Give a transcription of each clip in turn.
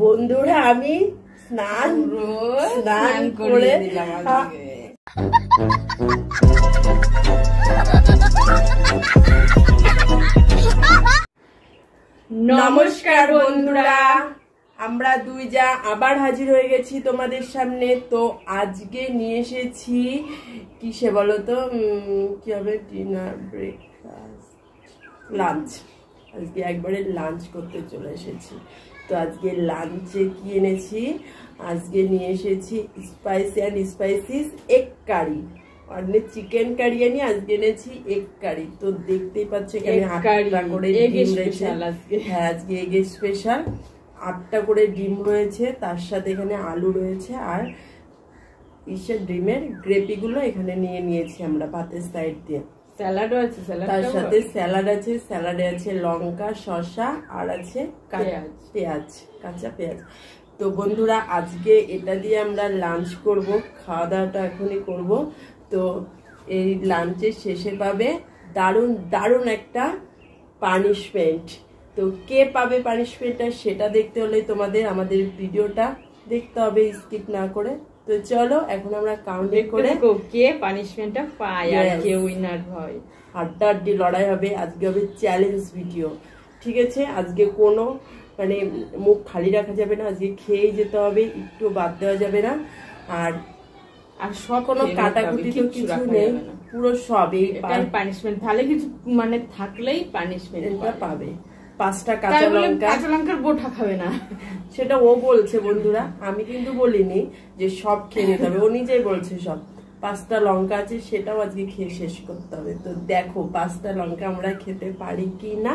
বন্ধুরা আমি স্নান করে নমস্কার বন্ধুরা, আমরা দুই যা আবার হাজির হয়ে গেছি তোমাদের সামনে। তো আজকে নিয়ে এসেছি কিসে বলো তো, কি হবে, ডিনার, ব্রেকফাস্ট, লাঞ্চ। আজকে একবারে লাঞ্চ করতে চলে এসেছি। তো আজকে লাঞ্চে কি এনেছি, আজকে নিয়ে এসেছি spicy and spices egg curry. অনেক চিকেন কারি আনি, আজকে এনেছি এগ কারি। তো দেখতেই পাচ্ছ এখানে 8টা করে ডিম রয়েছে। হ্যাঁ, আজকে এগ স্পেশাল। 8টা করে ডিম রয়েছে, তার সাথে এখানে আলু রয়েছে, আর ডিমের গ্রেভিগুলো এখানে নিয়ে নিয়েছি আমরা ভাতের সাইড দিয়ে। স্যালাডও আছে, তার সাথে স্যালাড আছে, স্যালাডে আছে লঙ্কা, শসা, আর আছে পেঁয়াজ, কাঁচা পেঁয়াজ। তো বন্ধুরা আজকে এটা দিয়ে আমরা লাঞ্চ করব, খাওয়া দাওয়াটা এখনই করব। তো এই লাঞ্চের শেষে পাবে দারুণ দারুণ একটা পানিশমেন্ট। তো কে পাবে পানিশমেন্টটা সেটা দেখতে হলে তোমাদের আমাদের ভিডিওটা দেখতে হবে স্কিপ না করে। তো চলো এখন আমরা কাউন্টিং করে কে পানিশমেন্টটা পায় আর কে উইনার হয়। হাড্ডাহাড্ডি লড়াই হবে, আজকে হবে চ্যালেঞ্জ ভিডিও। ঠিক আছে, আজকে কোনো মানে মুখ খালি রাখা যাবে না, আজকে খেয়েই যেতে হবে, একটু বাদ দেওয়া যাবে না। আর সব কোনো কাটাকুটি তো কিছু নেই, পুরো সব এই পানিশমেন্ট। তাহলে কিছু মানে থাকলেই পানিশমেন্টটা পাবে। 5টা কাঁচা লঙ্কার বোটা খাবে না, সেটা ও বলছে বন্ধুরা, আমি কিন্তু বলিনি যে সব খেয়ে নিতে হবে, ও নিজেই বলছে সব। 5টা লঙ্কা আছে, সেটাও আজকে খেয়ে শেষ করতে হবে। তো দেখো 5টা লঙ্কা আমরা খেতে পারি কি না,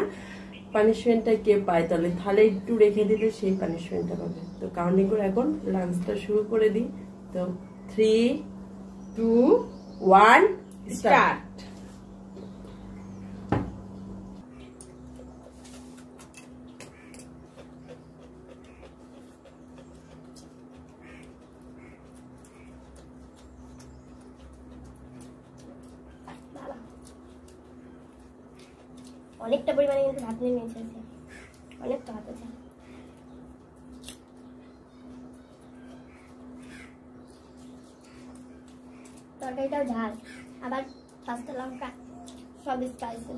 পানিশমেন্টটা কে পায়। তাহলে একটু রেখে দিলে সেই পানিশমেন্টটা পাবে। তো কাউন্টিং করে এখন লাঞ্চটা শুরু করে দিই। তো 3, 2, 1 স্টার্ট। অনেকটা পরিমাণে কিন্তু ভাত নিয়ে নিয়েছে, অনেকটা ভাত আছে। তরকারিটাও ঝাল, আবার 5টা লঙ্কা, সব স্পাইসি।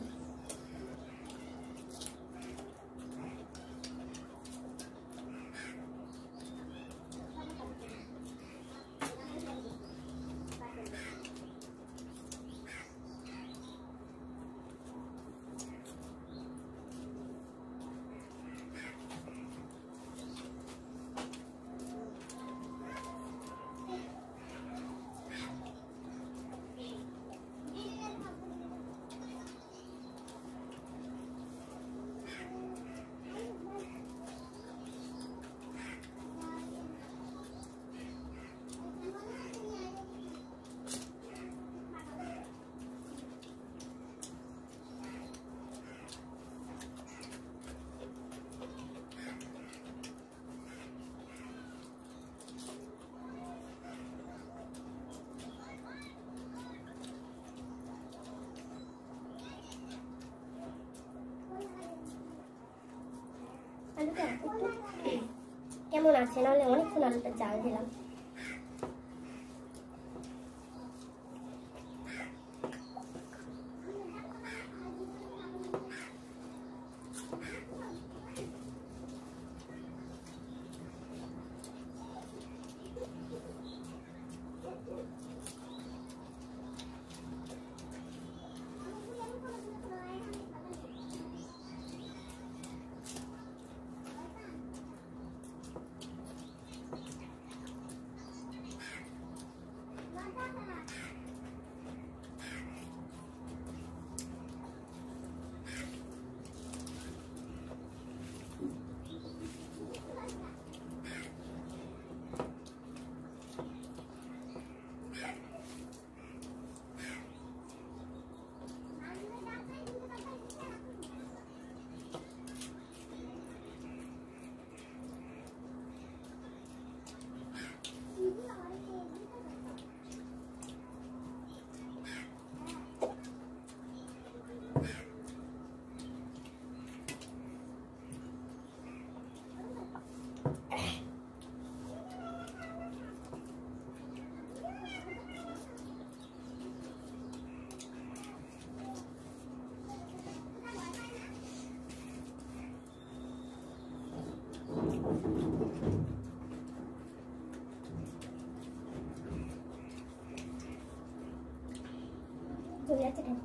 আলুটা একটু কেমন আছে, নাহলে অনেকক্ষণ আলুটা জাল দিলাম। জমে যাচ্ছে কেন?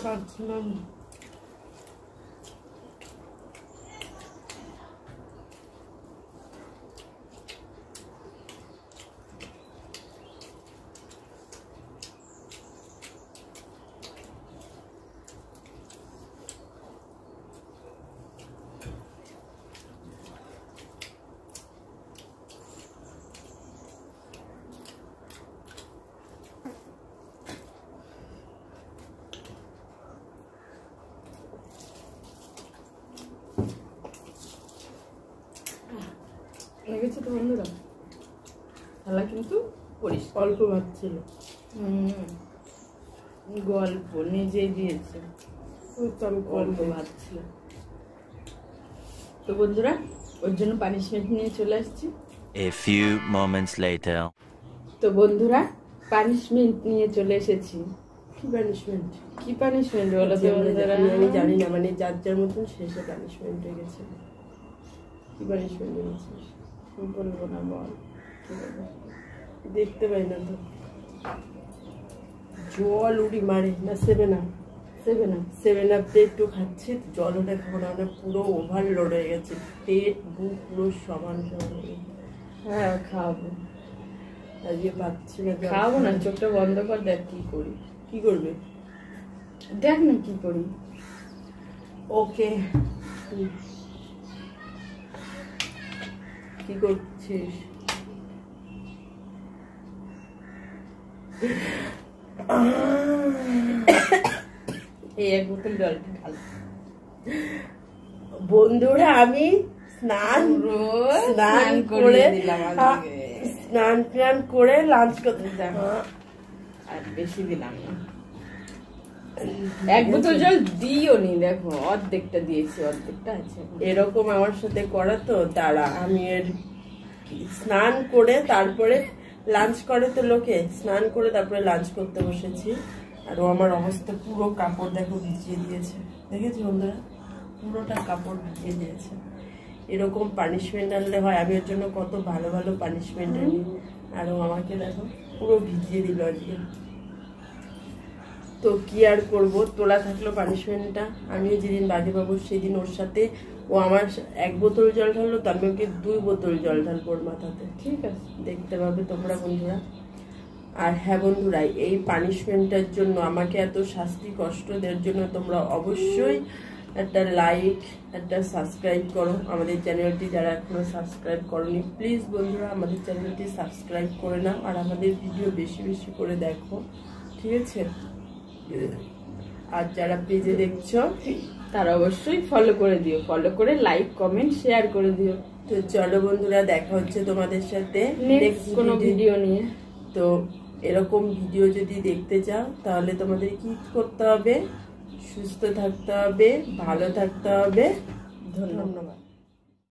পারছিলাম। লেগেছে তো বন্ধুরা, থালা কিন্তু পরিষ্কার। অল্প ভাত ছিল, গল্প নিজেই দিয়েছে, অল্প ভাত ছিল। তো বন্ধুরা, ওর জন্য পানিশমেন্ট নিয়ে চলে আসছি। A few moments later. তো বন্ধুরা, পানিশমেন্ট নিয়ে চলে এসেছি। কি পানিশমেন্ট? কি পানিশমেন্ট বলো তো বন্ধুরা? আমি জানি না, মানে যার যার মতন শেষে পানিশমেন্ট হয়ে গেছে। কি পানিশমেন্ট হয়ে গেছে বলবো না, বল কি বলবো? দেখতে পাই না তো। জল উড়ি মারে না, 7 আপ। 7 আপ দিয়ে একটু খাচ্ছি, জল ওটা খাবো না, পুরো ওভারলোড হয়ে গেছে, পেট বুক পুরো সমান সমান হয়ে গেছে। হ্যাঁ খাওয়াবো, আজকে পাচ্ছি না। খাওয়াবো না, চোখটা বন্ধ কর, দেখ কি করি। কি করবে? দেখ না কি করি। ওকে, কি করছিস? এই এক বোতল জলটা ঢাল। বন্ধুরা আমি স্নান করে দিলাম স্নান টান করে লাঞ্চ করতে আর বেশি দিলাম না। এক বোতল জল দিও নি, দেখো অর্ধেকটা দিয়েছি, অর্ধেকটা আছে। এরকম আমার সাথে করা তো দাঁড়া, আমি এর স্নান করে তারপরে লাঞ্চ করে তো লোকে, স্নান করে তারপরে লাঞ্চ করতে বসেছি। আর ও আমার অবস্থা পুরো কাপড় দেখো ভিজিয়ে দিয়েছে, দেখেছি বন্ধুরা, পুরোটা কাপড় ভিজিয়ে দিয়েছে। এরকম পানিশমেন্ট আনলে হয়, আমি ওর জন্য কত ভালো ভালো পানিশমেন্ট আনি, আর ও আমাকে দেখো পুরো ভিজিয়ে দিল আজকে। তো কি আর করবো, তোলা থাকলো পানিশমেন্টটা। আমিও যেদিন বাজে পাবো সেদিন ওর সাথে, ও আমার 1 বোতল জল ঢাললো, তো আমি ওকে 2 বোতল জল ঢালবো ওর মাথাতে। ঠিক আছে, দেখতে পাবে তোমরা বন্ধুরা। আর হ্যাঁ বন্ধুরা, এই পানিশমেন্টের জন্য, আমাকে এত শাস্তি কষ্ট দেওয়ার জন্য তোমরা অবশ্যই একটা লাইক, একটা সাবস্ক্রাইব করো আমাদের চ্যানেলটি। যারা এখনো সাবস্ক্রাইব করোনি, প্লিজ বন্ধুরা আমাদের চ্যানেলটি সাবস্ক্রাইব করে নাও, আর আমাদের ভিডিও বেশি বেশি করে দেখো, ঠিক আছে? আর যারা পেজে দেখছো তারা অবশ্যই ফলো করে দিও, ফলো করে লাইক কমেন্ট শেয়ার করে দিও। তো চলো বন্ধুরা, দেখা হচ্ছে তোমাদের সাথে নেক্সট কোনো ভিডিও নিয়ে। তো এরকম ভিডিও যদি দেখতে চাও তাহলে তোমাদের কি করতে হবে? সুস্থ থাকতে হবে, ভালো থাকতে হবে। ধন্যবাদ।